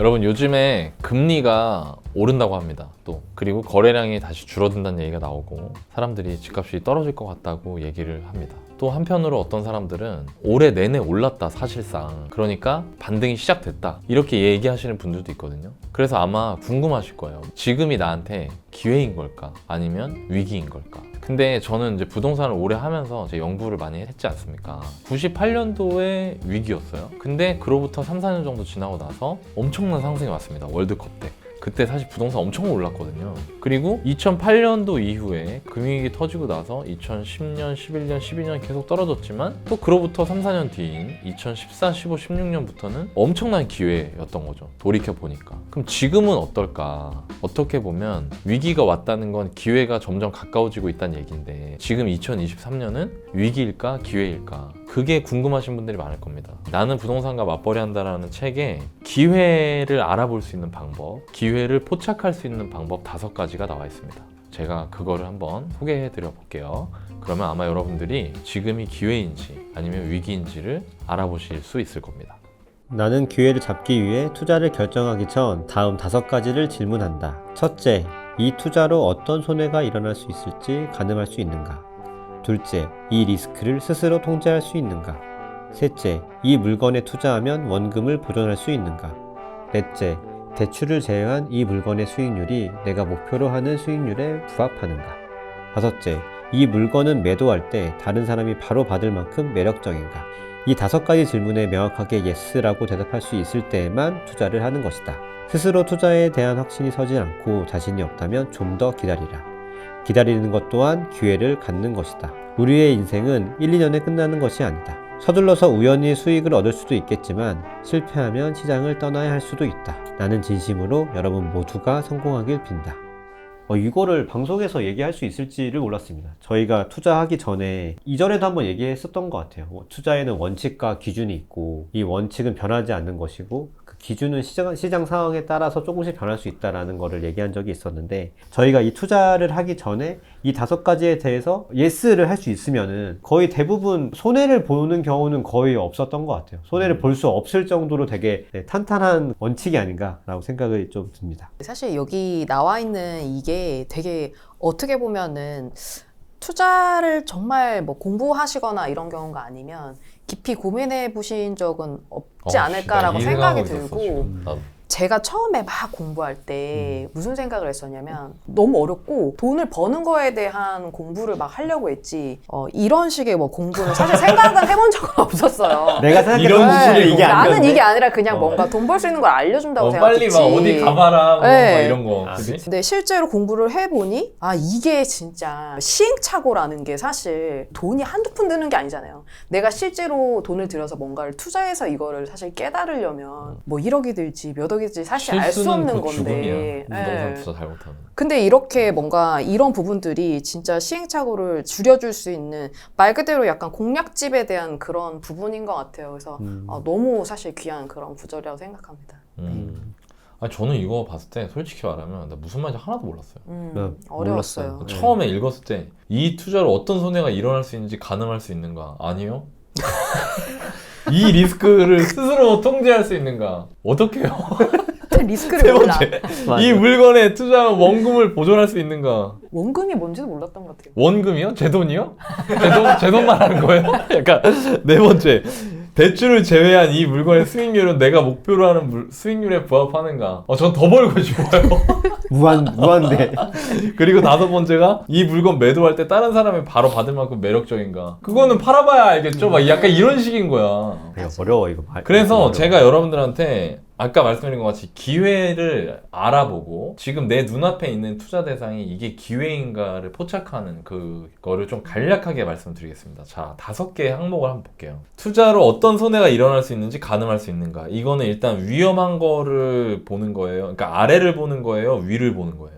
여러분 요즘에 금리가 오른다고 합니다. 또 그리고 거래량이 다시 줄어든다는 얘기가 나오고 사람들이 집값이 떨어질 것 같다고 얘기를 합니다. 또 한편으로 어떤 사람들은 올해 내내 올랐다 사실상, 그러니까 반등이 시작됐다 이렇게 얘기하시는 분들도 있거든요. 그래서 아마 궁금하실 거예요. 지금이 나한테 기회인 걸까 아니면 위기인 걸까. 근데 저는 이제 부동산을 오래 하면서 제 연구를 많이 했지 않습니까? 98년도에 위기였어요. 근데 그로부터 3, 4년 정도 지나고 나서 엄청난 상승이 왔습니다. 월드컵 때. 그때 사실 부동산 엄청 올랐거든요. 그리고 2008년도 이후에 금융위기 터지고 나서 2010년, 11년, 12년 계속 떨어졌지만 또 그로부터 3, 4년 뒤인 2014, 15, 16년부터는 엄청난 기회였던 거죠. 돌이켜보니까. 그럼 지금은 어떨까? 어떻게 보면 위기가 왔다는 건 기회가 점점 가까워지고 있다는 얘기인데 지금 2023년은 위기일까? 기회일까? 그게 궁금하신 분들이 많을 겁니다. 나는 부동산과 맞벌이 한다라는 책에 기회를 알아볼 수 있는 방법, 기회를 포착할 수 있는 방법 5가지가 나와 있습니다. 제가 그거를 한번 소개해 드려 볼게요. 그러면 아마 여러분들이 지금이 기회인지 아니면 위기인지를 알아보실 수 있을 겁니다. 나는 기회를 잡기 위해 투자를 결정하기 전 다음 5가지를 질문한다. 첫째, 이 투자로 어떤 손해가 일어날 수 있을지 가늠할 수 있는가? 둘째, 이 리스크를 스스로 통제할 수 있는가? 셋째, 이 물건에 투자하면 원금을 보존할 수 있는가? 넷째, 대출을 제외한 이 물건의 수익률이 내가 목표로 하는 수익률에 부합하는가? 다섯째, 이 물건은 매도할 때 다른 사람이 바로 받을 만큼 매력적인가? 이 5가지 질문에 명확하게 yes라고 대답할 수 있을 때에만 투자를 하는 것이다. 스스로 투자에 대한 확신이 서지 않고 자신이 없다면 좀 더 기다리라. 기다리는 것 또한 기회를 갖는 것이다. 우리의 인생은 1, 2년에 끝나는 것이 아니다. 서둘러서 우연히 수익을 얻을 수도 있겠지만 실패하면 시장을 떠나야 할 수도 있다. 나는 진심으로 여러분 모두가 성공하길 빈다. 이거를 방송에서 얘기할 수 있을지를 몰랐습니다. 저희가 투자하기 전에 이전에도 한번 얘기했었던 것 같아요. 투자에는 원칙과 기준이 있고 이 원칙은 변하지 않는 것이고 그 기준은 시장 상황에 따라서 조금씩 변할 수 있다는 거를 얘기한 적이 있었는데 저희가 이 투자를 하기 전에 이 5가지에 대해서 예스를 할 수 있으면은 거의 대부분 손해를 보는 경우는 거의 없었던 것 같아요. 손해를 볼 수 없을 정도로 되게 탄탄한 원칙이 아닌가라고 생각이 좀 듭니다. 사실 여기 나와 있는 이게 되게 어떻게 보면은 투자를 정말 뭐 공부하시거나 이런 경우가 아니면 깊이 고민해 보신 적은 없지 않을까라고 생각이 들고 제가 처음에 막 공부할 때 무슨 생각을 했었냐면 너무 어렵고 돈을 버는 거에 대한 공부를 막 하려고 했지 이런 식의 뭐 공부는 사실 생각은 해본 적은 없었어요. 내가 생각했던 공부는 이게 아니었는데 나는 이게 아니라 그냥 뭔가 돈 벌 수 있는 걸 알려준다고 빨리 생각했지. 막 어디 가봐라 뭐 네. 막 이런 거. 그치? 근데 실제로 공부를 해보니 이게 진짜 시행착오라는 게 사실 돈이 한두 푼 드는 게 아니잖아요. 내가 실제로 돈을 들여서 뭔가를 투자해서 이거를 사실 깨달으려면 뭐 1억이 들지 몇 억이 들지 사실 알 수 없는 건데. 부동산 투자 잘못하면. 근데 이렇게 뭔가 이런 부분들이 진짜 시행착오를 줄여줄 수 있는 말 그대로 약간 공략집에 대한 그런 부분인 것 같아요. 그래서 너무 사실 귀한 그런 구절이라고 생각합니다. 아니, 저는 이거 봤을 때 솔직히 말하면 나 무슨 말인지 하나도 몰랐어요. 어려웠어요. 몰랐어요. 처음에 읽었을 때 이 투자로 어떤 손해가 일어날 수 있는지 가늠할 수 있는가? 아니요. 이 리스크를 스스로 통제할 수 있는가? 어떻게 해요? 리스크를 세 몰라. 번째, 이 물건에 투자하면 원금을 보존할 수 있는가? 원금이 뭔지도 몰랐던 것 같아요. 원금이요? 제 돈이요? 제 돈 말하는 거예요? 약간 네 번째, 대출을 제외한 이 물건의 수익률은 내가 목표로 하는 수익률에 부합하는가? 전 더 벌고 싶어요. 무한대. 그리고 5번째가 이 물건 매도할 때 다른 사람이 바로 받을 만큼 매력적인가? 그거는 팔아봐야 알겠죠? 막 약간 이런 식인 거야. 어려워 이거. 그래서 어려워. 제가 여러분들한테 아까 말씀드린 것 같이 기회를 알아보고 지금 내 눈앞에 있는 투자 대상이 이게 기회인가를 포착하는 그거를 좀 간략하게 말씀드리겠습니다. 자, 5개의 항목을 한번 볼게요. 투자로 어떤 손해가 일어날 수 있는지 가늠할 수 있는가? 이거는 일단 위험한 거를 보는 거예요. 그러니까 아래를 보는 거예요? 위를 보는 거예요?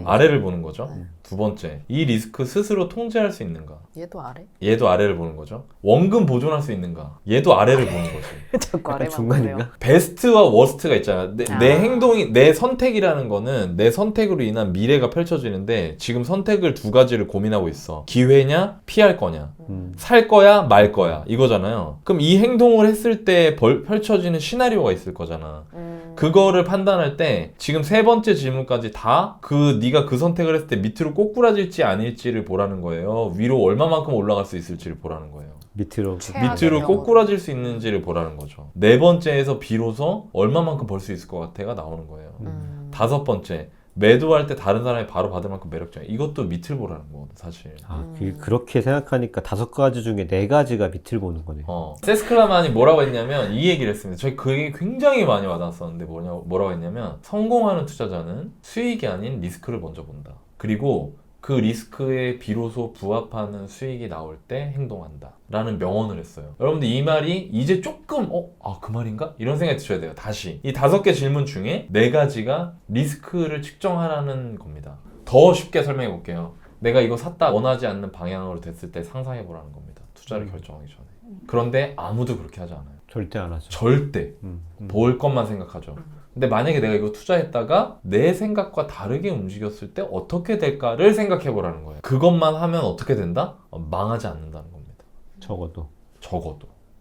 아래를 보는 거죠. 2번째, 이 리스크 스스로 통제할 수 있는가? 얘도 아래? 얘도 아래를 보는 거죠. 원금 보존할 수 있는가? 얘도 아래를 보는 거지. 자꾸 아래만 중간인가? 보네요. 베스트와 워스트가 있잖아. 내 행동이, 내 선택이라는 거는 내 선택으로 인한 미래가 펼쳐지는데 지금 선택을 2가지를 고민하고 있어. 기회냐? 피할 거냐? 살 거야? 말 거야? 이거잖아요. 그럼 이 행동을 했을 때 펼쳐지는 시나리오가 있을 거잖아. 그거를 판단할 때 지금 세 번째 질문까지 다 네가 그 선택을 했을 때 밑으로 꼬꾸라질지 아닐지를 보라는 거예요. 위로 얼마만큼 올라갈 수 있을지를 보라는 거예요. 밑으로. 최악의 밑으로 경우로. 꼬꾸라질 수 있는지를 보라는 거죠. 네 번째에서 비로소 얼마만큼 벌 수 있을 것 같아가 나오는 거예요. 다섯 번째, 매도할 때 다른 사람이 바로 받을 만큼 매력적이야. 이것도 밑을 보라는 거거든, 사실. 그렇게 생각하니까 5가지 중에 4가지가 밑을 보는 거네. 세스클라만이 뭐라고 했냐면 이 얘기를 했습니다. 저희 그 얘기 굉장히 많이 와닿았었는데 뭐라고 했냐면 성공하는 투자자는 수익이 아닌 리스크를 먼저 본다. 그리고 그 리스크에 비로소 부합하는 수익이 나올 때 행동한다 라는 명언을 했어요. 여러분들 이 말이 이제 조금 그 말인가? 이런 생각이 드셔야 돼요. 다시 이 5개 질문 중에 4가지가 리스크를 측정하라는 겁니다. 더 쉽게 설명해 볼게요. 내가 이거 샀다 원하지 않는 방향으로 됐을 때 상상해 보라는 겁니다. 투자를 결정하기 전에. 그런데 아무도 그렇게 하지 않아요. 절대 안 하죠. 절대 볼 것만 생각하죠. 근데 만약에 내가 이거 투자했다가 내 생각과 다르게 움직였을 때 어떻게 될까를 생각해 보라는 거예요. 그것만 하면 어떻게 된다? 망하지 않는다는 겁니다. 적어도.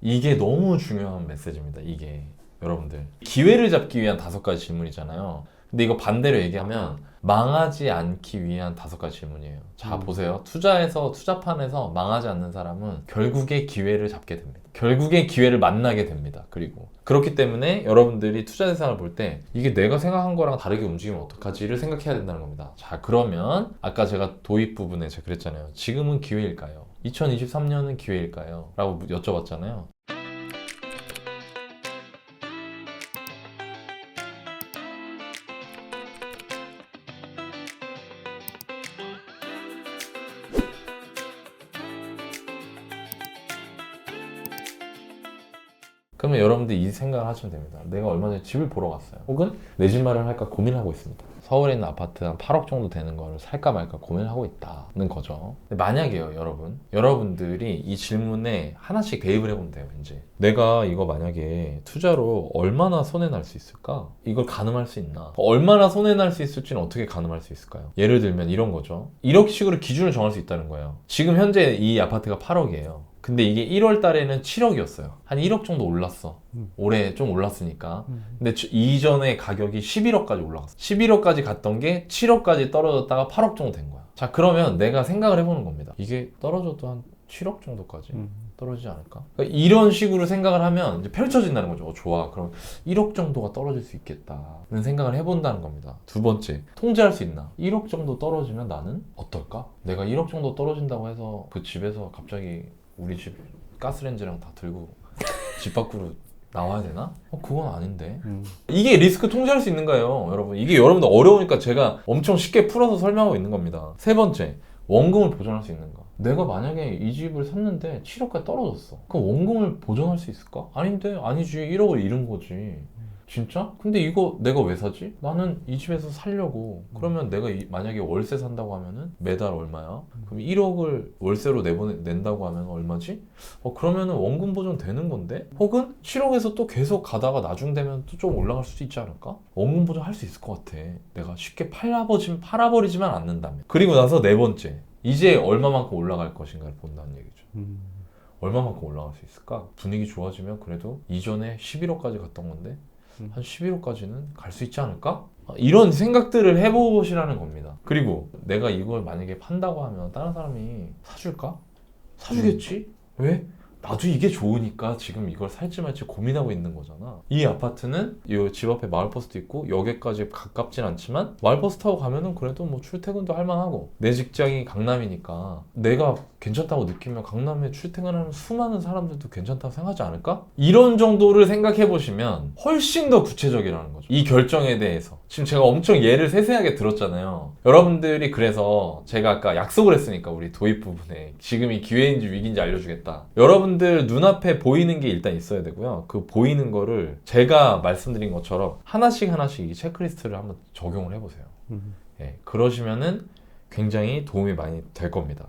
이게 너무 중요한 메시지입니다. 이게 여러분들 기회를 잡기 위한 5가지 질문이잖아요. 근데 이거 반대로 얘기하면 망하지 않기 위한 5가지 질문이에요. 자, 보세요. 투자판에서 망하지 않는 사람은 결국에 기회를 잡게 됩니다. 결국에 기회를 만나게 됩니다. 그리고 그렇기 때문에 여러분들이 투자 대상을 볼 때 이게 내가 생각한 거랑 다르게 움직이면 어떡하지를 생각해야 된다는 겁니다. 자, 그러면 아까 제가 도입 부분에 제가 그랬잖아요. 지금은 기회일까요? 2023년은 기회일까요? 라고 여쭤봤잖아요. 그러면 여러분들 이 생각을 하시면 됩니다. 내가 얼마 전에 집을 보러 갔어요. 혹은 내 집 마련할까 고민하고 있습니다. 서울에 있는 아파트 한 8억 정도 되는 거를 살까 말까 고민하고 있다는 거죠. 근데 만약에요, 여러분들이 이 질문에 하나씩 대입을 해보면 돼요. 이제 내가 이거 만약에 투자로 얼마나 손해날 수 있을까? 이걸 가늠할 수 있나? 얼마나 손해날 수 있을지는 어떻게 가늠할 수 있을까요? 예를 들면 이런 거죠. 이런 식으로 기준을 정할 수 있다는 거예요. 지금 현재 이 아파트가 8억이에요. 근데 이게 1월 달에는 7억이었어요. 한 1억 정도 올랐어. 올해 좀 올랐으니까. 근데 이전에 가격이 11억까지 올라갔어. 11억까지 갔던 게 7억까지 떨어졌다가 8억 정도 된 거야. 자, 그러면 내가 생각을 해보는 겁니다. 이게 떨어져도 한 7억 정도까지 떨어지지 않을까? 그러니까 이런 식으로 생각을 하면 이제 펼쳐진다는 거죠. 좋아. 그럼 1억 정도가 떨어질 수 있겠다는 생각을 해본다는 겁니다. 두 번째, 통제할 수 있나? 1억 정도 떨어지면 나는 어떨까? 내가 1억 정도 떨어진다고 해서 그 집에서 갑자기 우리 집 가스레인지랑 다 들고 집 밖으로 나와야 되나? 그건 아닌데. 이게 리스크 통제할 수 있는 거예요, 여러분. 이게 여러분들 어려우니까 제가 엄청 쉽게 풀어서 설명하고 있는 겁니다. 세 번째, 원금을 보존할 수 있는가? 내가 만약에 이 집을 샀는데 7억까지 떨어졌어. 그럼 원금을 보존할 수 있을까? 아닌데, 아니지. 1억을 잃은 거지. 진짜? 근데 이거 내가 왜 사지? 나는 이 집에서 살려고. 그러면 내가 만약에 월세 산다고 하면은 매달 얼마야? 그럼 1억을 월세로 낸다고 하면 얼마지? 그러면은 원금 보존 되는 건데? 혹은 7억에서 또 계속 가다가 나중 되면 또 좀 올라갈 수도 있지 않을까? 원금 보존 할 수 있을 것 같아. 내가 쉽게 팔아버리지만 않는다면. 그리고 나서 네 번째. 이제 얼마만큼 올라갈 것인가를 본다는 얘기죠. 얼마만큼 올라갈 수 있을까? 분위기 좋아지면 그래도 이전에 11억까지 갔던 건데 한 11호까지는 갈 수 있지 않을까? 이런 생각들을 해보시라는 겁니다. 그리고 내가 이걸 만약에 판다고 하면 다른 사람이 사줄까? 사주겠지? 왜? 나도 이게 좋으니까 지금 이걸 살지 말지 고민하고 있는 거잖아. 이 아파트는 이 집 앞에 마을버스도 있고 역에까지 가깝진 않지만 마을버스 타고 가면은 그래도 뭐 출퇴근도 할 만하고 내 직장이 강남이니까 내가 괜찮다고 느끼면 강남에 출퇴근하는 수많은 사람들도 괜찮다고 생각하지 않을까? 이런 정도를 생각해 보시면 훨씬 더 구체적이라는 거죠. 이 결정에 대해서. 지금 제가 엄청 예를 세세하게 들었잖아요. 여러분들이 그래서 제가 아까 약속을 했으니까 우리 도입 부분에 지금이 기회인지 위기인지 알려주겠다. 여러분들 눈앞에 보이는 게 일단 있어야 되고요. 그 보이는 거를 제가 말씀드린 것처럼 하나씩 이 체크리스트를 한번 적용을 해보세요. 그러시면은 굉장히 도움이 많이 될 겁니다.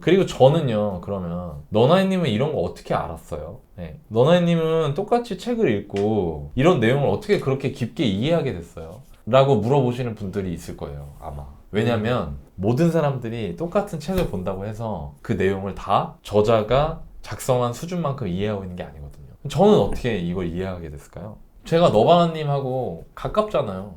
그리고 저는요, 그러면 너나이님은 이런 거 어떻게 알았어요? 너나이님은 똑같이 책을 읽고 이런 내용을 어떻게 그렇게 깊게 이해하게 됐어요? 라고 물어보시는 분들이 있을 거예요, 아마. 왜냐면 모든 사람들이 똑같은 책을 본다고 해서 그 내용을 다 저자가 작성한 수준만큼 이해하고 있는 게 아니거든요. 저는 어떻게 이걸 이해하게 됐을까요? 제가 너바나님하고 가깝잖아요.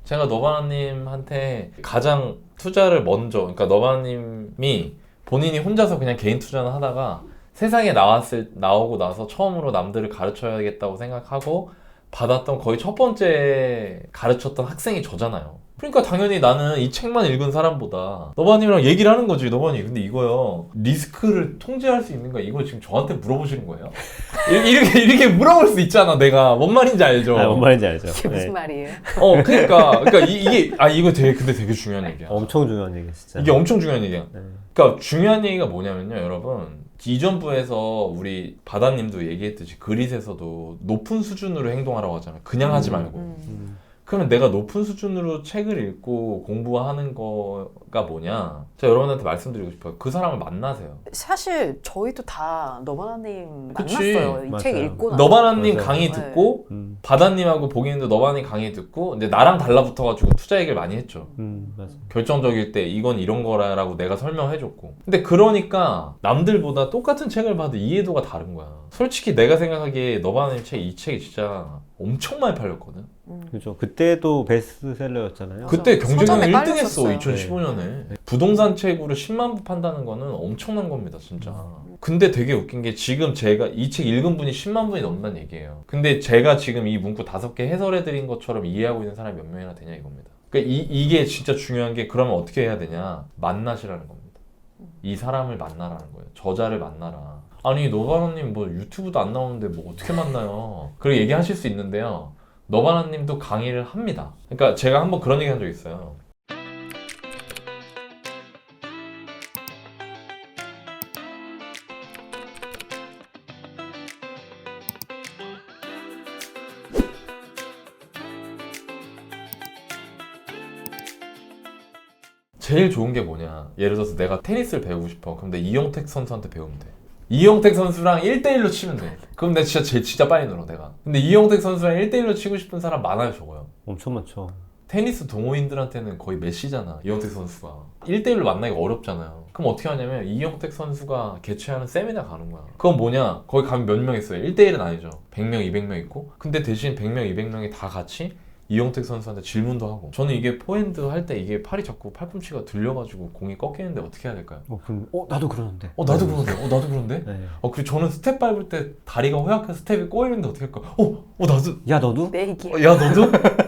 제가 너바나님한테 가장 투자를 먼저, 그러니까 너바나님이 본인이 혼자서 그냥 개인 투자는 하다가 세상에 나오고 나서 처음으로 남들을 가르쳐야겠다고 생각하고 받았던 거의 첫 번째 가르쳤던 학생이 저잖아요. 그러니까 당연히 나는 이 책만 읽은 사람보다 너바님이랑 얘기를 하는 거지. 너바님, 근데 이거요, 리스크를 통제할 수 있는가? 이거 지금 저한테 물어보시는 거예요? 이렇게 물어볼 수 있잖아. 내가 뭔 말인지 알죠? 뭔 말인지 알죠. 이게 무슨 네. 말이에요? 그러니까 이거 되게 중요한 얘기야. 엄청 중요한 얘기 진짜. 이게 엄청 중요한 얘기야. 네. 그러니까 중요한 얘기가 뭐냐면요, 여러분. 이전부에서 우리 바다님도 얘기했듯이 그릿에서도 높은 수준으로 행동하라고 하잖아요. 그냥 하지 말고. 그러면 내가 높은 수준으로 책을 읽고 공부하는 거가 뭐냐? 제가 여러분한테 말씀드리고 싶어요. 그 사람을 만나세요. 사실 저희도 다 너바나님 그치. 만났어요. 이 책 맞아요. 읽고 나서. 너바나님 맞아요. 강의 네. 듣고 음, 바다님하고 보기님도 너바나님 강의 듣고 근데 나랑 달라붙어가지고 투자 얘기를 많이 했죠. 맞아. 결정적일 때 이건 이런 거라고 내가 설명해줬고. 근데 그러니까 남들보다 똑같은 책을 봐도 이해도가 다른 거야. 솔직히 내가 생각하기에 너바나님 이 책이 진짜 엄청 많이 팔렸거든. 그죠. 그때도 베스트셀러였잖아요. 그때 경쟁률 서점에 1등 했어. 깔렸었어요. 2015년에. 부동산 책으로 10만 부 판다는 거는 엄청난 겁니다, 진짜. 근데 되게 웃긴 게 지금 제가 이 책 읽은 분이 10만 분이 넘는다는 얘기예요. 근데 제가 지금 이 문구 5개 해설해드린 것처럼 이해하고 있는 사람이 몇 명이나 되냐 이겁니다. 그러니까 이게 진짜 중요한 게 그러면 어떻게 해야 되냐? 만나시라는 겁니다. 이 사람을 만나라는 거예요. 저자를 만나라. 아니, 너바나님 뭐 유튜브도 안 나오는데 뭐 어떻게 만나요? 그렇게 얘기하실 수 있는데요. 너바나님도 강의를 합니다. 그러니까 제가 한번 그런 얘기 한 적 있어요. 제일 좋은 게 뭐냐? 예를 들어서 내가 테니스를 배우고 싶어. 그럼 내 이영택 선수한테 배우면 돼. 이영택 선수랑 1대1로 치면 돼. 그럼 내가 진짜 빨리 늘어, 내가. 근데 이영택 선수랑 1대1로 치고 싶은 사람 많아요, 적어요. 엄청 많죠. 테니스 동호인들한테는 거의 메시잖아, 이영택 선수가. 1대1로 만나기가 어렵잖아요. 그럼 어떻게 하냐면 이영택 선수가 개최하는 세미나 가는 거야. 그건 뭐냐? 거기 가면 몇 명 있어요? 1대1은 아니죠. 100명, 200명 있고. 근데 대신 100명, 200명이 다 같이 이영택 선수한테 질문도 하고. 저는 이게 포핸드 할 때 이게 팔이 자꾸 팔꿈치가 들려가지고 공이 꺾이는데 어떻게 해야 될까요? 나도 그러는데. 나도 그런데? 네. 그리고 저는 스텝 밟을 때 다리가 허약해서 스텝이 꼬이는데 어떻게 할까? 나도. 야 너도? 내 얘기. 야,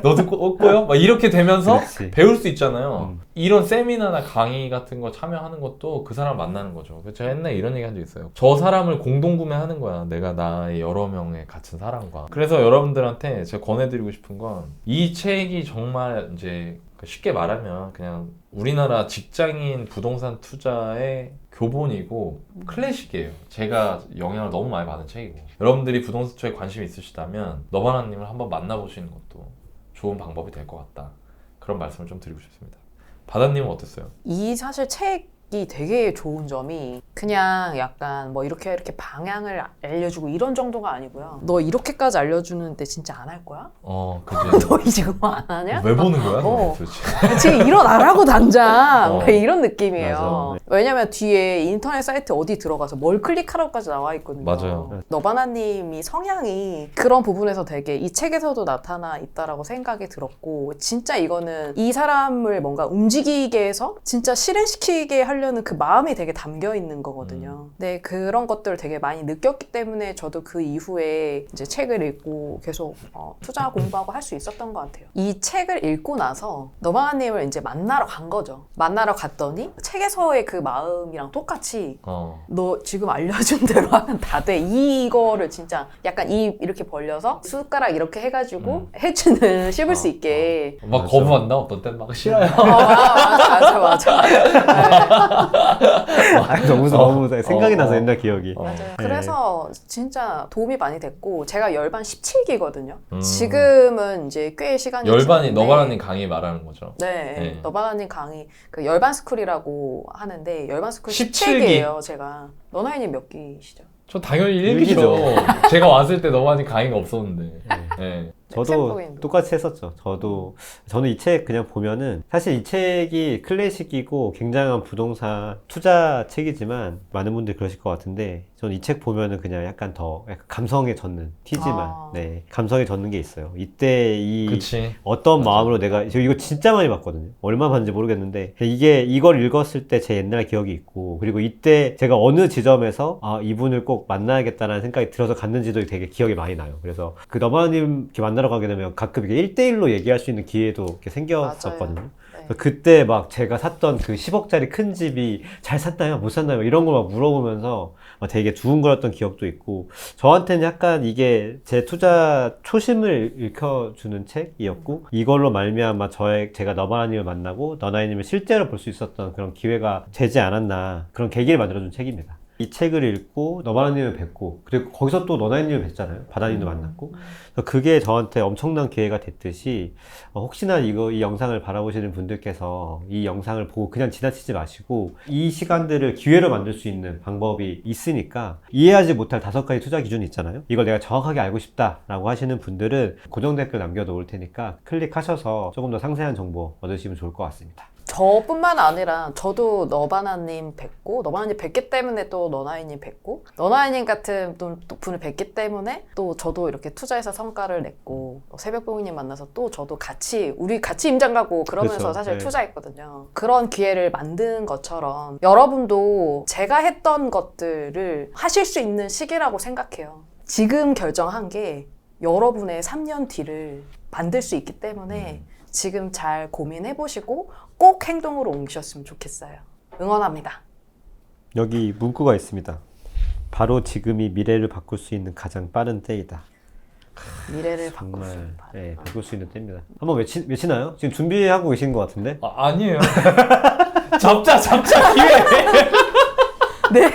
너도 꼬여? 막 이렇게 되면서 그렇지. 배울 수 있잖아요. 음. 이런 세미나나 강의 같은 거 참여하는 것도 그 사람 만나는 거죠. 그래서 제가 옛날에 이런 얘기 한 적 있어요. 저 사람을 공동구매하는 거야. 내가 나의 여러 명의 같은 사람과. 그래서 여러분들한테 제가 권해드리고 싶은 건 이 책이 정말 이제 쉽게 말하면 그냥 우리나라 직장인 부동산 투자의 교본이고 클래식이에요. 제가 영향을 너무 많이 받은 책이고. 여러분들이 부동산 투자에 관심이 있으시다면 너바나님을 한번 만나보시는 것도 좋은 방법이 될 것 같다. 그런 말씀을 좀 드리고 싶습니다. 바다님은 어땠어요? 이 사실 책이 되게 좋은 점이 그냥 약간 뭐 이렇게 방향을 알려주고 이런 정도가 아니고요. 너 이렇게까지 알려주는데 진짜 안 할 거야? 그지. 너 지금 안 하냐? 왜 보는 거야? 어. 도대체. 지금 일어나라고 당장 어. 이런 느낌이에요. 맞아. 왜냐면 뒤에 인터넷 사이트 어디 들어가서 뭘 클릭하라고까지 나와 있거든요. 맞아요. 너바나님이 성향이 그런 부분에서 되게 이 책에서도 나타나 있다라고 생각이 들었고 진짜 이거는 이 사람을 뭔가 움직이게 해서 진짜 실행시키게 하려는 그 마음이 되게 담겨 있는 거거든요. 네, 그런 것들을 되게 많이 느꼈기 때문에 저도 그 이후에 이제 책을 읽고 계속 투자 공부하고 할 수 있었던 것 같아요. 이 책을 읽고 나서 너바나님을 이제 만나러 간 거죠. 만나러 갔더니 책에서의 그 마음이랑 똑같이 너 지금 알려준 대로 하면 다 돼. 이거를 진짜 약간 입 이렇게 벌려서 숟가락 이렇게 해가지고 해주는 씹을 수 있게. 막 맞아. 거부한다? 어떤 땐 막 싫어요. 맞아. 네. 너무 생각이 나서 어. 옛날 기억이. 맞아요. 그래서 진짜 도움이 많이 됐고 제가 열반 17기거든요. 음. 지금은 이제 꽤 시간이 열반이 지났는데 너바나님 강의 말하는 거죠. 네, 네. 너바나님 강의 그 열반 스쿨이라고 하는데 열반 스쿨 17기. 17기예요. 제가 너나이님 몇 기시죠? 저 당연히 일기죠. 1기죠. 제가 왔을 때 너바나님 강의가 없었는데. 네. 저도 샘플링도. 똑같이 했었죠. 저는 이 책 그냥 보면은 사실 이 책이 클래식이고 굉장한 부동산 투자 책이지만 많은 분들이 그러실 것 같은데 저는 이 책 보면은 그냥 약간 더 약간 감성에 젖는 티지만 아. 네 감성에 젖는 게 있어요. 이때 이 그치. 어떤 맞아. 마음으로 내가 저 이거 진짜 많이 봤거든요. 얼마 봤는지 모르겠는데 이게 이걸 읽었을 때 제 옛날 기억이 있고 그리고 이때 제가 어느 지점에서 아 이분을 꼭 만나야겠다라는 생각이 들어서 갔는지도 되게 기억이 많이 나요. 그래서 그 너바나님 이렇게 만나러 가게 되면 가끔 이게 1대1로 얘기할 수 있는 기회도 이렇게 생겼었거든요. 네. 그래서 그때 막 제가 샀던 그 10억짜리 큰 집이 잘 샀나요? 못 샀나요? 이런 걸 막 물어보면서 막 되게 두근거렸던 기억도 있고 저한테는 약간 이게 제 투자 초심을 일으켜주는 책이었고 이걸로 말미암아 제가 너바나님을 만나고 너나이님을 실제로 볼 수 있었던 그런 기회가 되지 않았나 그런 계기를 만들어준 책입니다. 이 책을 읽고 너바나님을 뵙고 그리고 거기서 또 너나이님을 뵀잖아요. 바다님도 만났고 그래서 그게 저한테 엄청난 기회가 됐듯이 혹시나 이 영상을 바라보시는 분들께서 이 영상을 보고 그냥 지나치지 마시고 이 시간들을 기회로 만들 수 있는 방법이 있으니까 이해하지 못할 5가지 투자 기준이 있잖아요. 이걸 내가 정확하게 알고 싶다라고 하시는 분들은 고정 댓글 남겨놓을 테니까 클릭하셔서 조금 더 상세한 정보 얻으시면 좋을 것 같습니다. 저뿐만 아니라 저도 너바나님 뵙고 너바나님 뵙기 때문에 또 너나이님 뵙고 너나이님 같은 또 분을 뵙기 때문에 또 저도 이렇게 투자해서 성과를 냈고 새벽봉이님 만나서 또 저도 우리 같이 임장 가고 그러면서 그렇죠. 사실 네. 투자했거든요. 그런 기회를 만든 것처럼 여러분도 제가 했던 것들을 하실 수 있는 시기라고 생각해요. 지금 결정한 게 여러분의 3년 뒤를 만들 수 있기 때문에 지금 잘 고민해보시고 꼭 행동으로 옮기셨으면 좋겠어요. 응원합니다. 여기 문구가 있습니다. 바로 지금이 미래를 바꿀 수 있는 가장 빠른 때이다. 미래를 바꿀 수 정말 있는 네, 바꿀 수 있는 때입니다. 한번 외치나요? 지금 준비하고 계신 것 같은데? 아니에요. 잡자 기회. 네?